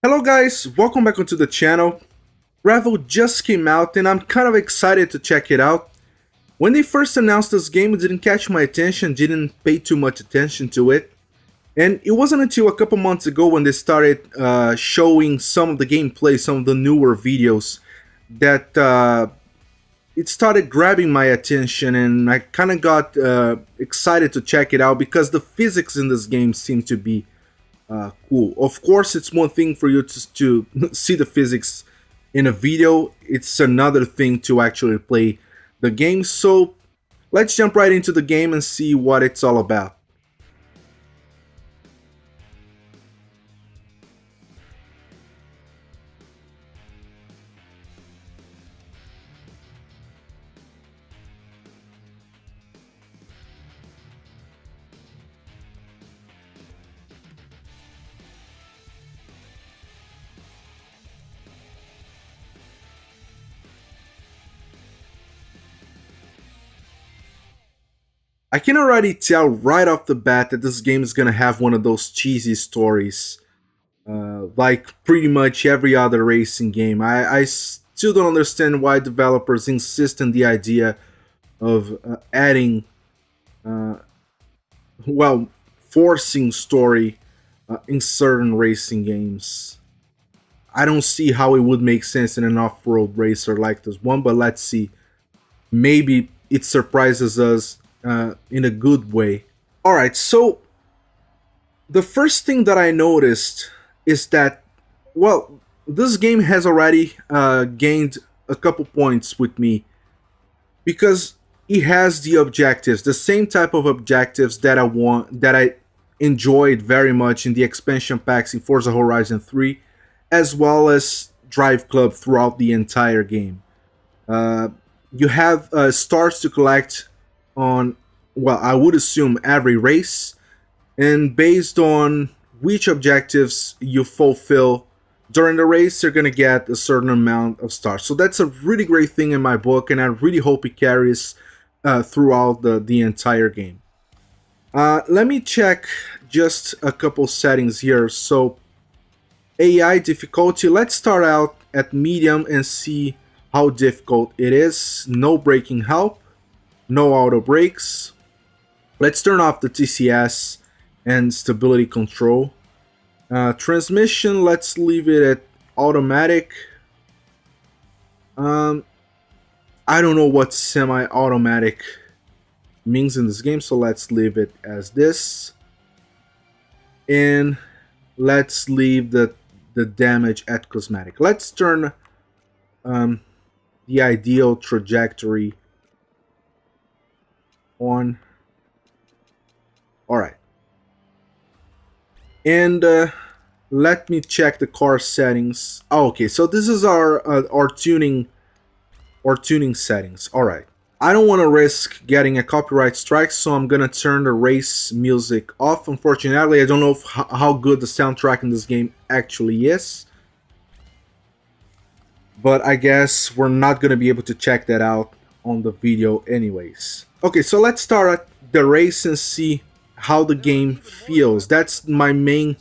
Hello guys, welcome back onto the channel. Gravel just came out and I'm kind of excited to check it out. When they first announced this game, it didn't catch my attention, didn't pay too much attention to it. And it wasn't until a couple months ago when they started showing some of the gameplay, some of the newer videos, that it started grabbing my attention and I kind of got excited to check it out because the physics in this game seem to be cool. Of course, it's one thing for you to see the physics in a video. It's another thing to actually play the game. So let's jump right into the game and see what it's all about. I can already tell right off the bat that this game is gonna have one of those cheesy stories, like pretty much every other racing game. I still don't understand why developers insist on the idea of adding, uh, well, forcing story in certain racing games. I don't see how it would make sense in an off-road racer like this one, but let's see. Maybe it surprises us in a good way. All right, so the first thing that I noticed is that, well, this game has already gained a couple points with me because it has the objectives, the same type of objectives that I enjoyed very much in the expansion packs in Forza Horizon 3, as well as Drive Club throughout the entire game. Uh, you have stars to collect on, well, I would assume every race, and based on which objectives you fulfill during the race, you're gonna get a certain amount of stars. So that's a really great thing in my book, and I really hope it carries throughout the entire game. Let me check just a couple settings here. So AI difficulty, let's start out at medium and see how difficult it is. No braking help, no auto brakes. Let's turn off the TCS and stability control. Transmission, let's leave it at automatic. Um, I don't know what semi-automatic means in this game, so let's leave it as this. And let's leave the damage at cosmetic. Let's turn the ideal trajectory on. All right. And let me check the car settings. Oh, okay, so this is our tuning settings. All right. I don't want to risk getting a copyright strike, so I'm gonna turn the race music off. Unfortunately, I don't know how good the soundtrack in this game actually is, but I guess we're not gonna be able to check that out on the video anyways. Okay, so let's start at the race and see how the game feels. That's my main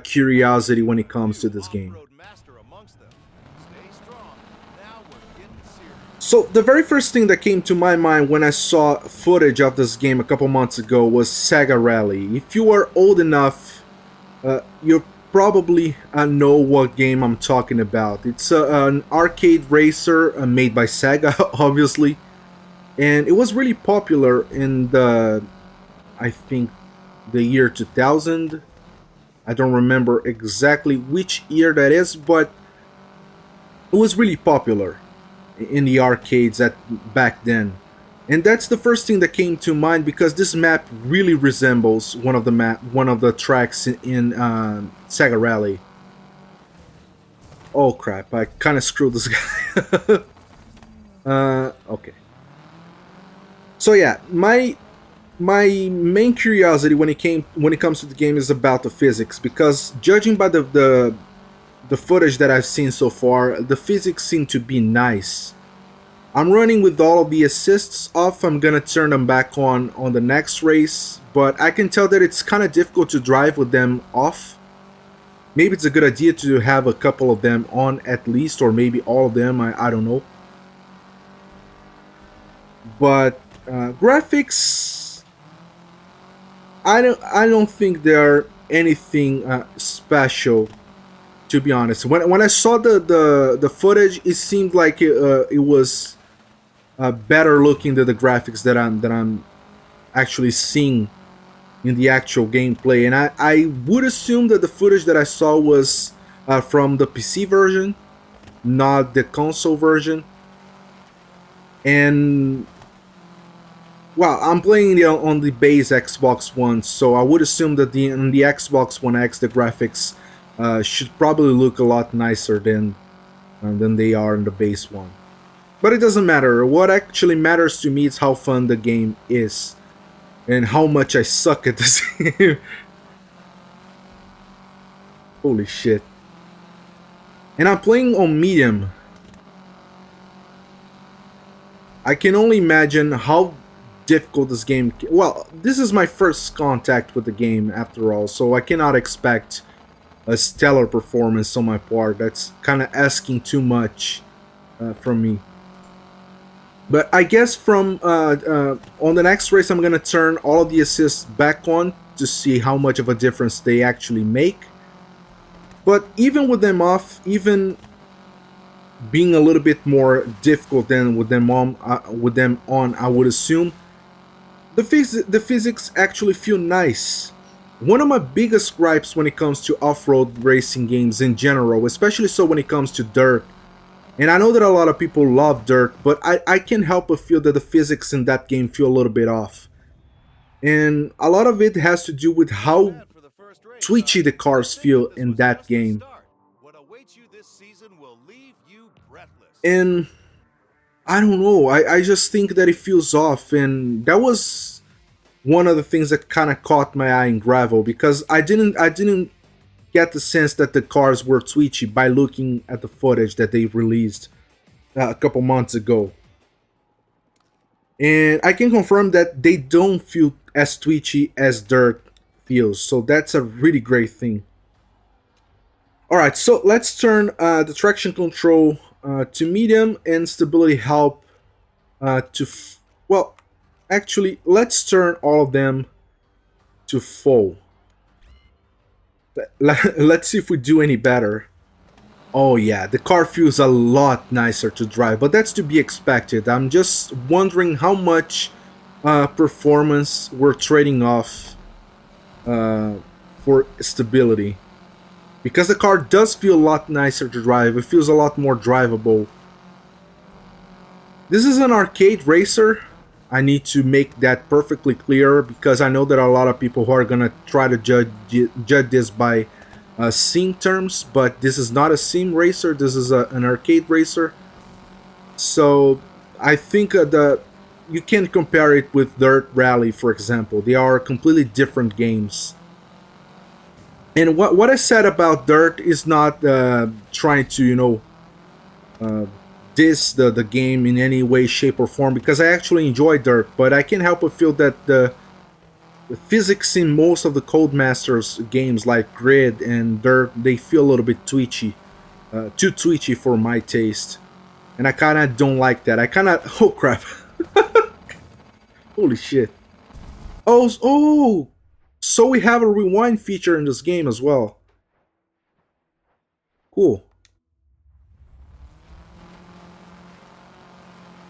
curiosity when it comes to this game. So the very first thing that came to my mind when I saw footage of this game a couple months ago was Sega Rally. If you are old enough, you probably know what game I'm talking about. It's an arcade racer made by Sega, obviously, and it was really popular in I think, the year 2000. I don't remember exactly which year that is, but it was really popular in the arcades at back then. And that's the first thing that came to mind because this map really resembles one of the tracks in Sega Rally. Oh crap! I kind of screwed this guy. Okay. So yeah, my main curiosity when it comes to the game is about the physics, because judging by the footage that I've seen so far, the physics seem to be nice. I'm running with all of the assists off. I'm gonna turn them back on the next race, but I can tell that it's kind of difficult to drive with them off. maybe it's a good idea to have a couple of them on at least, or maybe all of them. I don't know. But graphics, I don't think they're anything special, to be honest. When I saw the footage, it seemed like it was better looking than the graphics that I'm actually seeing in the actual gameplay. And I would assume that the footage that I saw was from the PC version, not the console version. And well, I'm playing it on the base Xbox One, so I would assume that on the Xbox One X the graphics should probably look a lot nicer than they are in the base one. But it doesn't matter. What actually matters to me is how fun the game is and how much I suck at this game. Holy shit. And I'm playing on medium. I can only imagine how difficult this game. Well, this is my first contact with the game after all, so I cannot expect a stellar performance on my part. That's kind of asking too much from me. But I guess from on the next race, I'm gonna turn all of the assists back on to see how much of a difference they actually make. But even with them off, even being a little bit more difficult than with them on, I would assume the physics actually feel nice. One of my biggest gripes when it comes to off-road racing games in general, especially so when it comes to dirt, and I know that a lot of people love dirt, but I can't help but feel that the physics in that game feel a little bit off. And a lot of it has to do with how twitchy the cars feel in that game. And I don't know, I just think that it feels off, and that was one of the things that kind of caught my eye in Gravel, because I didn't get the sense that the cars were twitchy by looking at the footage that they released a couple months ago. And I can confirm that they don't feel as twitchy as dirt feels, so that's a really great thing. Alright, so let's turn the traction control to medium and stability help well, actually, let's turn all of them to full. Let's see if we do any better. Oh yeah, the car feels a lot nicer to drive, but that's to be expected. I'm just wondering how much performance we're trading off for stability. Because the car does feel a lot nicer to drive, it feels a lot more drivable. This is an arcade racer. I need to make that perfectly clear, because I know that a lot of people who are gonna try to judge this by sim terms, but this is not a sim racer. This is an arcade racer. So I think you can't compare it with Dirt Rally, for example. They are completely different games. And what I said about Dirt is not trying to diss the game in any way, shape, or form, because I actually enjoy Dirt, but I can't help but feel that the physics in most of the Codemasters games like Grid and Dirt, they feel a little bit twitchy, too twitchy for my taste, and I kind of don't like that. I kind of oh crap, holy shit! Oh, so we have a rewind feature in this game as well. Cool.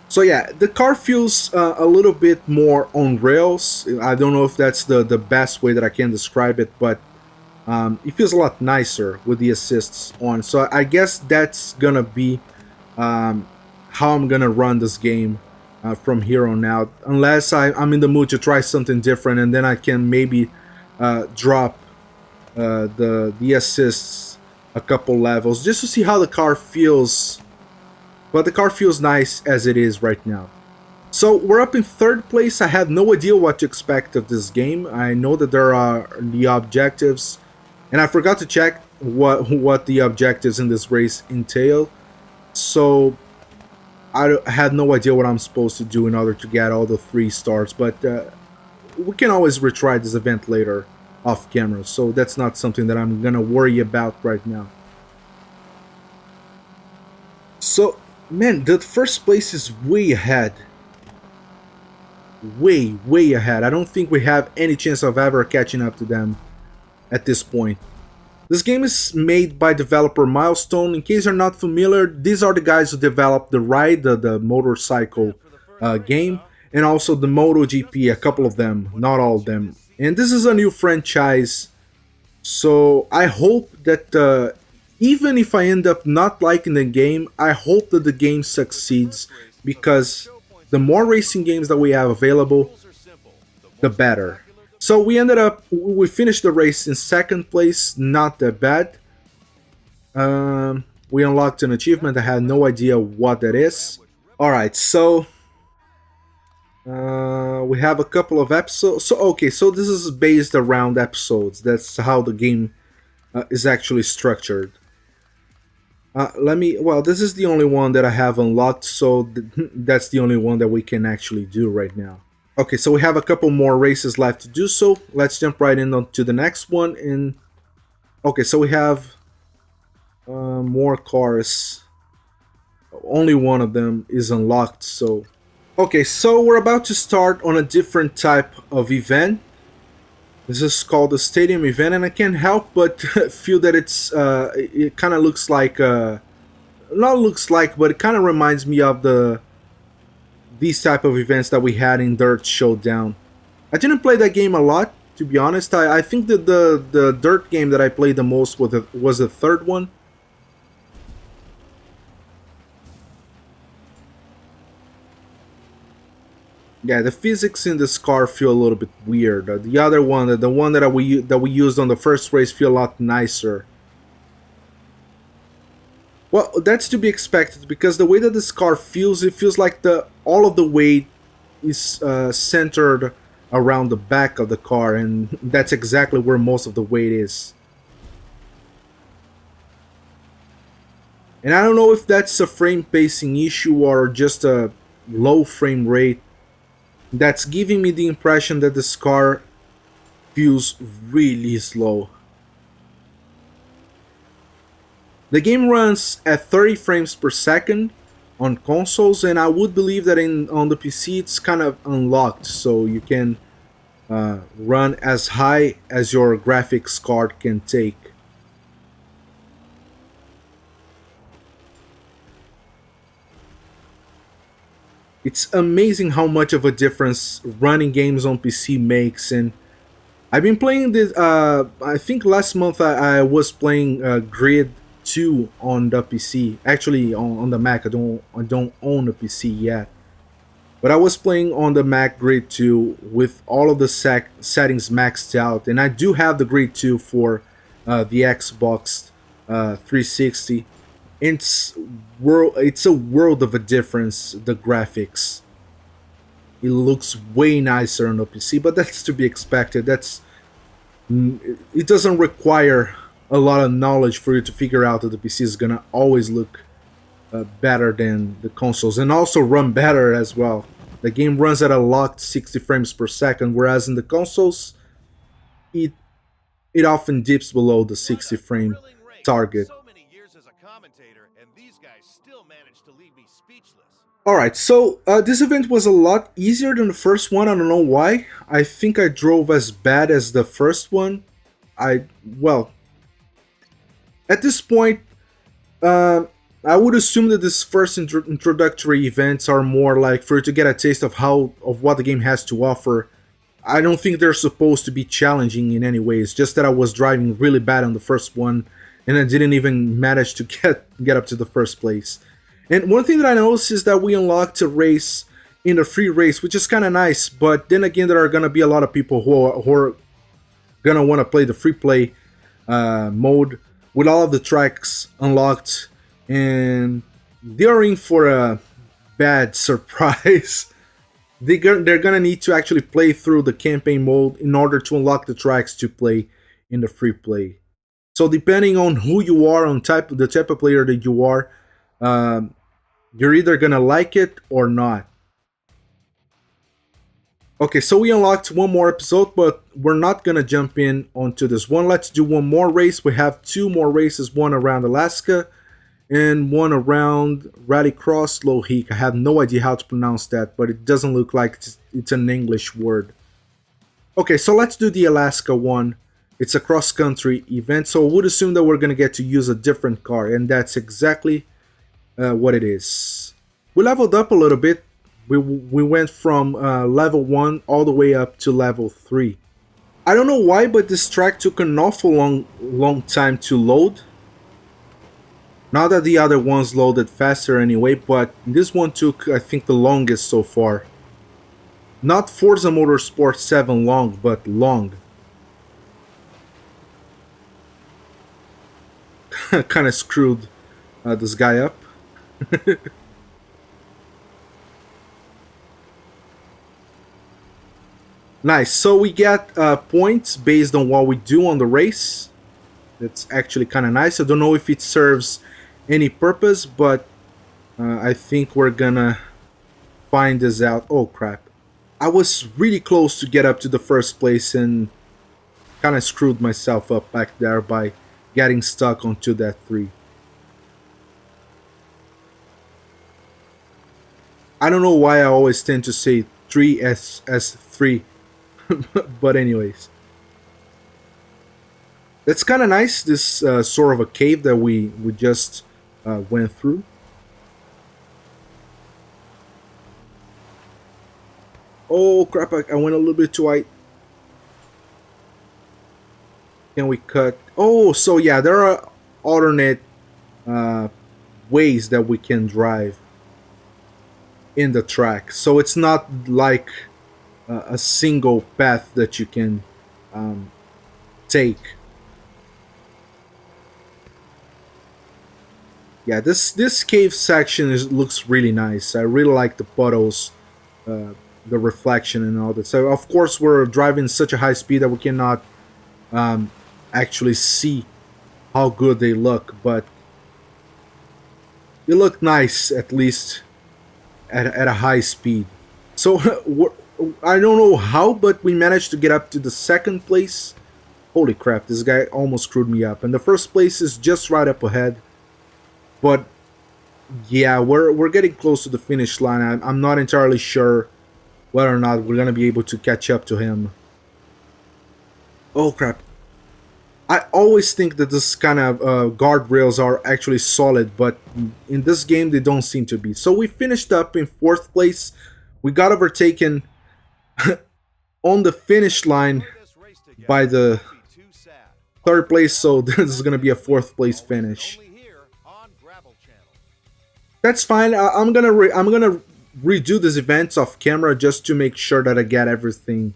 So yeah, the car feels a little bit more on rails. I don't know if that's the best way that I can describe it, but it feels a lot nicer with the assists on. So I guess that's gonna be how I'm gonna run this game from here on out. Unless I'm in the mood to try something different, and then I can maybe drop the assists a couple levels just to see how the car feels. But the car feels nice as it is right now. So we're up in third place. I have no idea what to expect of this game. I know that there are the objectives, and I forgot to check what the objectives in this race entail. So I had no idea what I'm supposed to do in order to get all the 3 stars. But we can always retry this event later. off camera, so that's not something that I'm gonna worry about right now. So, man, the first place is way ahead. Way ahead. I don't think we have any chance of ever catching up to them at this point. This game is made by developer Milestone. In case you're not familiar, these are the guys who developed the Ride, the motorcycle game, and also the MotoGP, a couple of them, not all of them. And this is a new franchise, so I hope that even if I end up not liking the game, I hope that the game succeeds because the more racing games that we have available, the better. So we finished the race in second place, not that bad. We unlocked an achievement. I had no idea what that is. All right, so we have a couple of episodes. So okay, so this is based around episodes. That's how the game is actually structured. Let me. Well, this is the only one that I have unlocked, so that's the only one that we can actually do right now. Okay, so we have a couple more races left to do. So let's jump right in to the next one. And okay, so we have more cars. Only one of them is unlocked. So okay, so we're about to start on a different type of event. This is called the stadium event, and I can't help but feel that it kind of looks like not looks like, but it kind of reminds me of these type of events that we had in Dirt Showdown. I didn't play that game a lot, to be honest. I think that the Dirt game that I played the most was the third one. Yeah, the physics in this car feel a little bit weird. The other one, the one that we used on the first race, feel a lot nicer. Well, that's to be expected because the way that this car feels, it feels like the all of the weight is centered around the back of the car, and that's exactly where most of the weight is. And I don't know if that's a frame pacing issue or just a low frame rate that's giving me the impression that this car feels really slow. The game runs at 30 frames per second on consoles, and I would believe that on the PC it's kind of unlocked, so you can run as high as your graphics card can take. It's amazing how much of a difference running games on PC makes, and I've been playing this. I think last month I was playing Grid 2 on the PC. Actually, on the Mac. I don't own a PC yet, but I was playing on the Mac Grid 2 with all of the settings maxed out, and I do have the Grid 2 for the Xbox 360. It's a world of a difference. The graphics, it looks way nicer on the PC, but that's to be expected. It doesn't require a lot of knowledge for you to figure out that the PC is gonna always look better than the consoles, and also run better as well. The game runs at a locked 60 frames per second, whereas in the consoles, it it often dips below the 60 frame target. Alright, so this event was a lot easier than the first one. I don't know why. I think I drove as bad as the first one. Well, at this point, I would assume that this first introductory events are more like for you to get a taste of what the game has to offer. I don't think they're supposed to be challenging in any way. It's just that I was driving really bad on the first one, and I didn't even manage to get up to the first place. And one thing that I noticed is that we unlocked a race in the free race, which is kind of nice. But then again, there are gonna be a lot of people who are gonna want to play the free play mode with all of the tracks unlocked, and they're in for a bad surprise. They're gonna need to actually play through the campaign mode in order to unlock the tracks to play in the free play. So depending on who you are, on the type of player that you are, you're either gonna like it or not. Okay, so we unlocked one more episode, but we're not gonna jump in onto this one. Let's do one more race. We have two more races, one around Alaska and one around Rallycross Lohik. I have no idea how to pronounce that, but it doesn't look like it's an English word. Okay, so let's do the Alaska one. It's a cross-country event, so I would assume that we're gonna get to use a different car, and that's exactly what it is. We leveled up a little bit. We went from level 1 all the way up to level 3. I don't know why, but this track took an awful long time to load. Not that the other ones loaded faster anyway, but this one took, I think, the longest so far. Not Forza Motorsport 7 long, but long. Kind of screwed this guy up. Nice. So we get points based on what we do on the race. That's actually kind of nice. I don't know if it serves any purpose, but I think we're gonna find this out. Oh crap. I was really close to get up to the first place and kind of screwed myself up back there by getting stuck onto that 3. I don't know why I always tend to say 3 as 3. But anyways, that's kind of nice. This sort of a cave that we just went through. Oh crap! I went a little bit too wide. Can we cut? Oh, so yeah, there are alternate uh, ways that we can drive in the track. So it's not like a single path that you can um, take. Yeah, this cave section looks really nice. I really like the puddles, the reflection, and all that. So of course we're driving such a high speed that we cannot um, actually see how good they look, but they look nice at least at a high speed. So I don't know how, but we managed to get up to the second place. Holy crap! This guy almost screwed me up. And the first place is just right up ahead. But yeah, we're getting close to the finish line. I'm not entirely sure whether or not we're gonna be able to catch up to him. Oh crap! I always think that this kind of guardrails are actually solid, but in this game they don't seem to be. So we finished up in fourth place. We got overtaken on the finish line by the third place, so this is gonna be a fourth place finish. That's fine. I'm gonna redo this event off camera just to make sure that I get everything,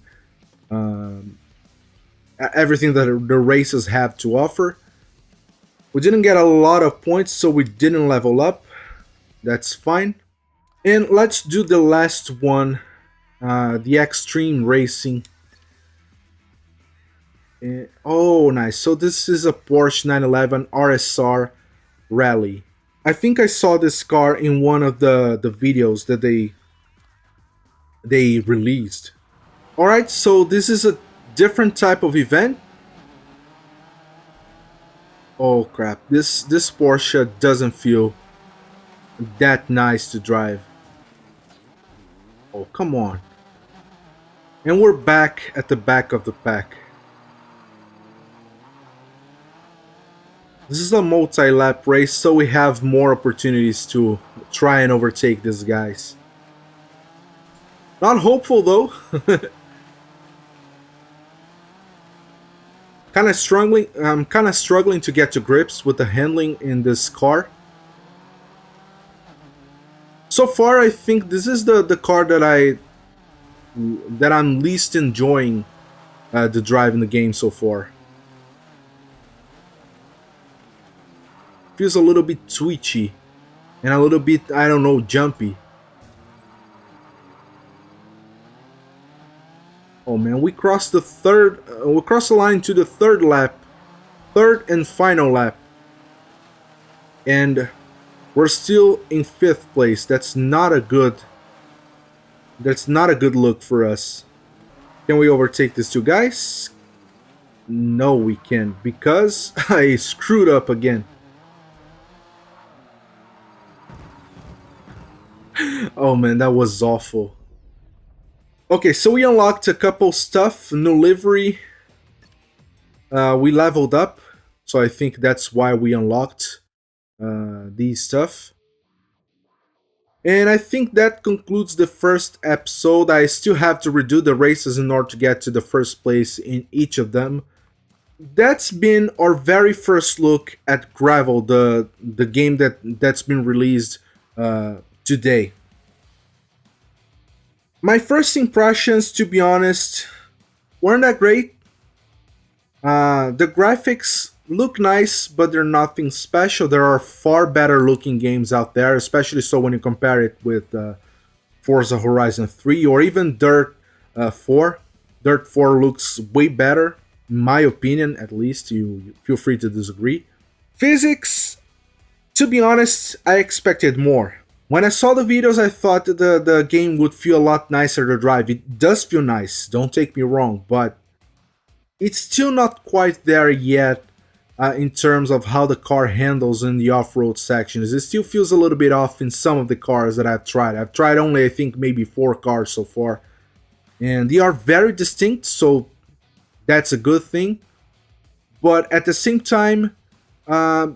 everything that the races have to offer. We didn't get a lot of points, so we didn't level up. That's fine. And let's do the last one, the extreme racing. Oh, nice. So this is a Porsche 911 RSR Rally. I think I saw this car in one of the videos that they released. All right, so this is a different type of event. Oh crap! This Porsche doesn't feel that nice to drive. Oh come on! And we're back at the back of the pack. This is a multi-lap race, so we have more opportunities to try and overtake these guys. Not hopeful though. I'm kind of struggling to get to grips with the handling in this car. So far, I think this is the car that I'm least enjoying the drive in the game so far. Feels a little bit twitchy and a little bit, I don't know, jumpy. Oh man, we crossed the line to the third lap, third and final lap, and we're still in 5th place. That's not a good look for us. Can we overtake these two guys? No, we can't, because I screwed up again. Oh man, that was awful. Okay, so we unlocked a couple stuff, new livery. We leveled up, so I think that's why we unlocked these stuff. And I think that concludes the first episode. I still have to redo the races in order to get to the first place in each of them. That's been our very first look at Gravel, the game that's been released today. My first impressions, to be honest, weren't that great. The graphics look nice, but they're nothing special. There are far better looking games out there, especially so when you compare it with Forza Horizon 3 or even Dirt 4. Dirt 4 looks way better, in my opinion, at least. You feel free to disagree. Physics, to be honest, I expected more. When I saw the videos, I thought that the game would feel a lot nicer to drive. It does feel nice, don't take me wrong, but it's still not quite there yet in terms of how the car handles in the off-road sections. It still feels a little bit off in some of the cars that I've tried. I've tried only, I think, maybe 4 cars so far. And they are very distinct, so that's a good thing. But at the same time, I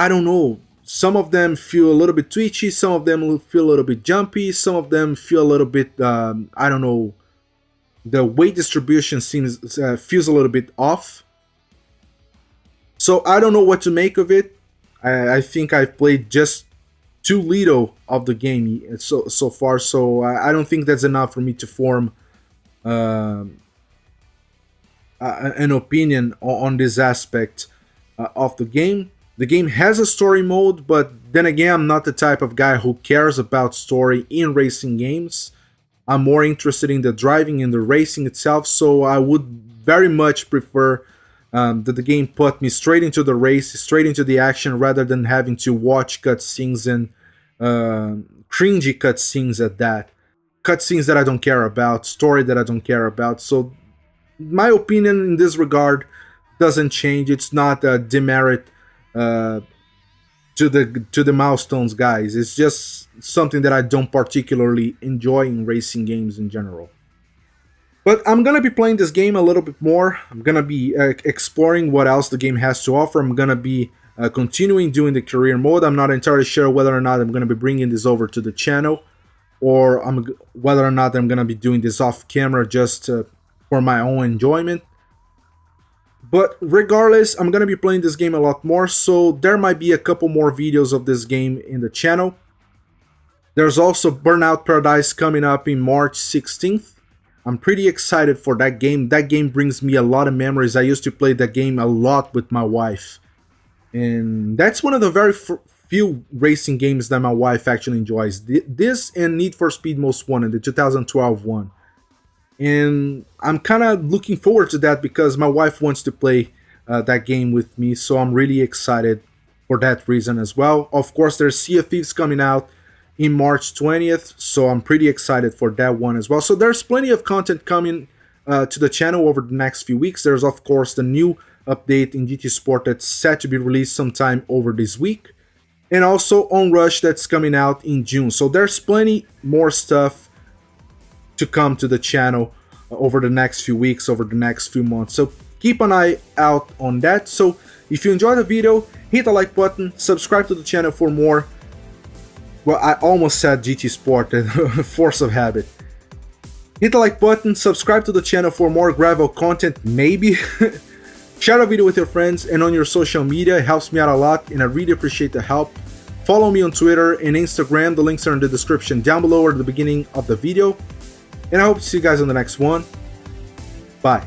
don't know. Some of them feel a little bit twitchy, some of them feel a little bit jumpy, some of them feel a little bit, I don't know, the weight distribution feels a little bit off. So I don't know what to make of it. I think I've played just too little of the game so far, so I don't think that's enough for me to form an opinion on this aspect of the game. The game has a story mode, but then again, I'm not the type of guy who cares about story in racing games. I'm more interested in the driving and the racing itself, so I would very much prefer that the game put me straight into the race, straight into the action, rather than having to watch cutscenes and cringy cutscenes at that. Cutscenes that I don't care about, story that I don't care about. So my opinion in this regard doesn't change. It's not a demerit to the milestones, guys. It's just something that I don't particularly enjoy in racing games in general. But I'm gonna be playing this game a little bit more. I'm gonna be exploring what else the game has to offer. I'm gonna be continuing doing the career mode. I'm not entirely sure whether or not I'm gonna be bringing this over to the channel, or whether or not I'm gonna be doing this off camera just for my own enjoyment. But regardless, I'm gonna be playing this game a lot more, so there might be a couple more videos of this game in the channel. There's also Burnout Paradise coming up in March 16th. I'm pretty excited for that game. That game brings me a lot of memories. I used to play that game a lot with my wife. And that's one of the very few racing games that my wife actually enjoys. This and Need for Speed Most Wanted, the 2012 one. And I'm kind of looking forward to that because my wife wants to play that game with me. So I'm really excited for that reason as well. Of course, there's Sea of Thieves coming out in March 20th, so I'm pretty excited for that one as well. So there's plenty of content coming to the channel over the next few weeks. There's of course the new update in GT Sport that's set to be released sometime over this week, and also Onrush that's coming out in June. So there's plenty more stuff to come to the channel over the next few weeks, over the next few months. So keep an eye out on that. So if you enjoyed the video, hit the like button, subscribe to the channel for more. Well, I almost said GT Sport, force of habit. Hit the like button, subscribe to the channel for more gravel content, maybe. Share the video with your friends and on your social media. It helps me out a lot and I really appreciate the help. Follow me on Twitter and Instagram. The links are in the description down below or at the beginning of the video. And I hope to see you guys on the next one. Bye.